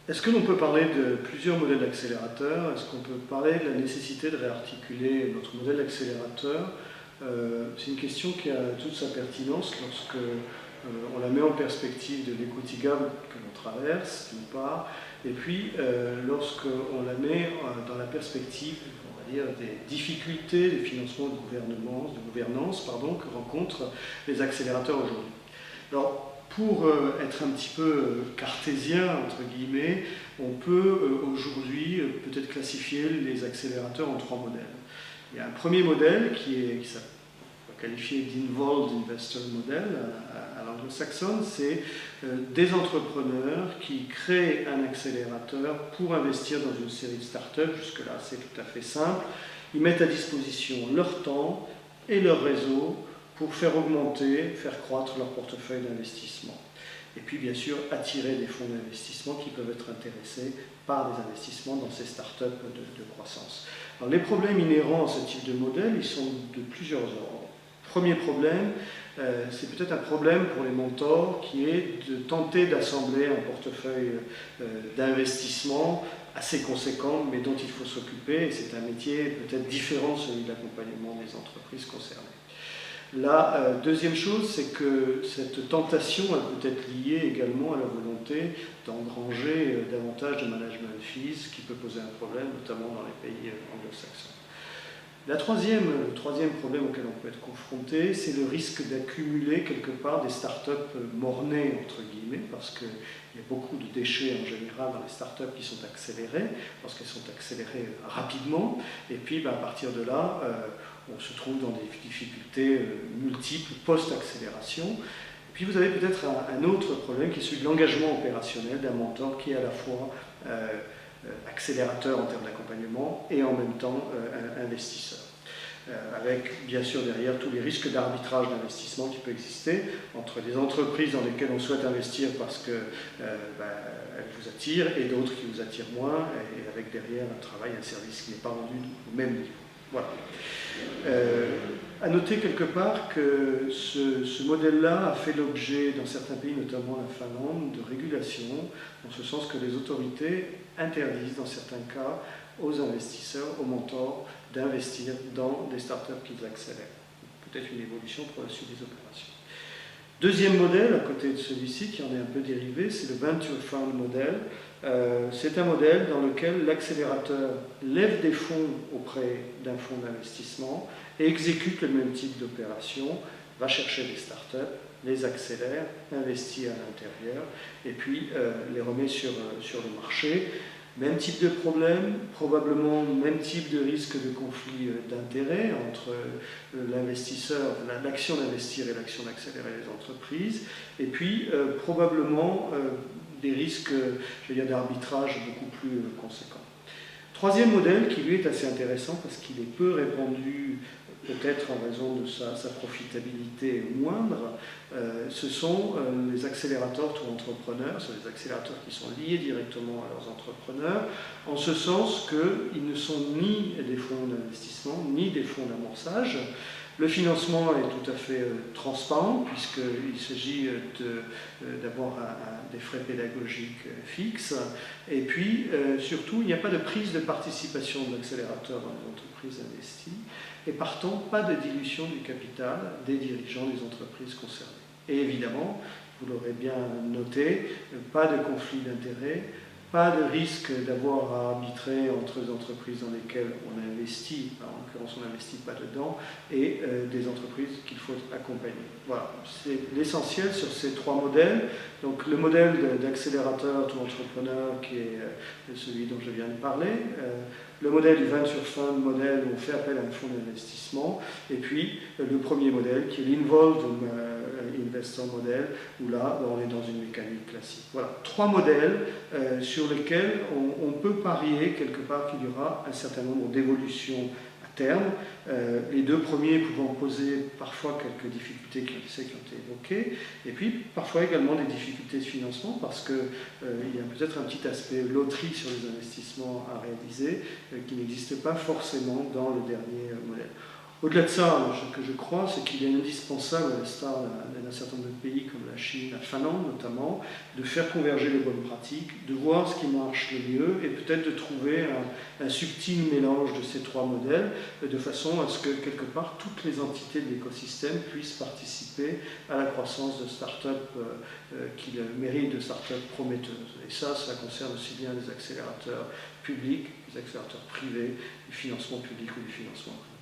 Est-ce que l'on peut parler de plusieurs modèles d'accélérateur? Est-ce qu'on peut parler de la nécessité de réarticuler notre modèle d'accélérateur? C'est une question qui a toute sa pertinence lorsque on la met en perspective de l'equity gap que l'on traverse, d'une part, et puis lorsqu'on la met dans la perspective, on va dire, des difficultés des financements de gouvernance que rencontrent les accélérateurs aujourd'hui. Alors, pour être un petit peu cartésien, entre guillemets, on peut aujourd'hui peut-être classifier les accélérateurs en trois modèles. Il y a un premier modèle qui s'appelle qualifié d'Involved Investor Model à l'anglo-saxonne, c'est des entrepreneurs qui créent un accélérateur pour investir dans une série de startups. Jusque-là, c'est tout à fait simple. Ils mettent à disposition leur temps et leur réseau pour faire augmenter, faire croître leur portefeuille d'investissement. Et puis, bien sûr, attirer des fonds d'investissement qui peuvent être intéressés par des investissements dans ces startups de croissance. Alors, les problèmes inhérents à ce type de modèle, ils sont de plusieurs ordres. Premier problème, c'est peut-être un problème pour les mentors qui est de tenter d'assembler un portefeuille d'investissement assez conséquent, mais dont il faut s'occuper. Et c'est un métier peut-être différent de celui de l'accompagnement des entreprises concernées. La deuxième chose, c'est que cette tentation peut être liée également à la volonté d'engranger davantage de management fees, qui peut poser un problème, notamment dans les pays anglo-saxons. Le troisième problème auquel on peut être confronté, c'est le risque d'accumuler quelque part des startups mort-nées, entre guillemets, parce qu'il y a beaucoup de déchets en général dans les startups qui sont accélérées, parce qu'elles sont accélérées rapidement, et puis à partir de là, on se trouve dans des difficultés multiples post-accélération. Et puis vous avez peut-être un autre problème qui est celui de l'engagement opérationnel d'un mentor qui est à la fois accélérateur en termes d'accompagnement et en même temps investisseur. Avec bien sûr derrière tous les risques d'arbitrage d'investissement qui peut exister entre des entreprises dans lesquelles on souhaite investir parce qu'elles vous attirent et d'autres qui vous attirent moins, et avec derrière un travail, un service qui n'est pas rendu au même niveau. Voilà. À noter quelque part que ce modèle-là a fait l'objet, dans certains pays, notamment la Finlande, de régulation, en ce sens que les autorités interdisent, dans certains cas, aux investisseurs, aux mentors, d'investir dans des startups qu'ils accélèrent. Peut-être une évolution pour la suite des opérations. Deuxième modèle, à côté de celui-ci, qui en est un peu dérivé, c'est le Venture Fund Model. C'est un modèle dans lequel l'accélérateur lève des fonds auprès d'un fonds d'investissement et exécute le même type d'opération, va chercher des startups, les accélère, investit à l'intérieur et puis les remet sur le marché. Même type de problème, probablement même type de risque de conflit d'intérêts entre l'investisseur, l'action d'investir et l'action d'accélérer les entreprises, et puis probablement des risques d'arbitrage beaucoup plus conséquents. Troisième modèle qui lui est assez intéressant parce qu'il est peu répandu, peut-être en raison de sa profitabilité moindre, ce sont les accélérateurs tout entrepreneurs, ce sont les accélérateurs qui sont liés directement à leurs entrepreneurs, en ce sens qu'ils ne sont ni des fonds d'investissement, ni des fonds d'amorçage. Le financement est tout à fait transparent, puisqu'il s'agit d'avoir des frais pédagogiques fixes, et puis surtout, il n'y a pas de prise de participation de l'accélérateur dans les entreprises investies, et partant, pas de dilution du capital des dirigeants des entreprises concernées. Et évidemment, vous l'aurez bien noté, pas de conflit d'intérêts, pas de risque d'avoir à arbitrer entre les entreprises dans lesquelles on investit, en l'occurrence on n'investit pas dedans, et des entreprises qu'il faut accompagner. Voilà, c'est l'essentiel sur ces trois modèles. Donc le modèle d'accélérateur tout entrepreneur qui est celui dont je viens de parler, le modèle du Venture Fund modèle où on fait appel à un fonds d'investissement, et puis le premier modèle qui est l'Involved Investor Model, où là on est dans une mécanique classique. Voilà, trois modèles sur lesquels on peut parier quelque part qu'il y aura un certain nombre d'évolutions à terme, les deux premiers pouvant poser parfois quelques difficultés qui ont été évoquées, et puis parfois également des difficultés de financement parce qu'il y a peut-être un petit aspect loterie sur les investissements à réaliser qui n'existe pas forcément dans le dernier modèle. Au-delà de ça, ce que je crois, c'est qu'il est indispensable, à l'instar d'un certain nombre de pays comme la Chine, la Finlande notamment, de faire converger les bonnes pratiques, de voir ce qui marche le mieux et peut-être de trouver un subtil mélange de ces trois modèles, de façon à ce que, quelque part, toutes les entités de l'écosystème puissent participer à la croissance de start-up qui méritent de start-up prometteuses. Et ça concerne aussi bien les accélérateurs publics, les accélérateurs privés, les financements publics ou les financements privés.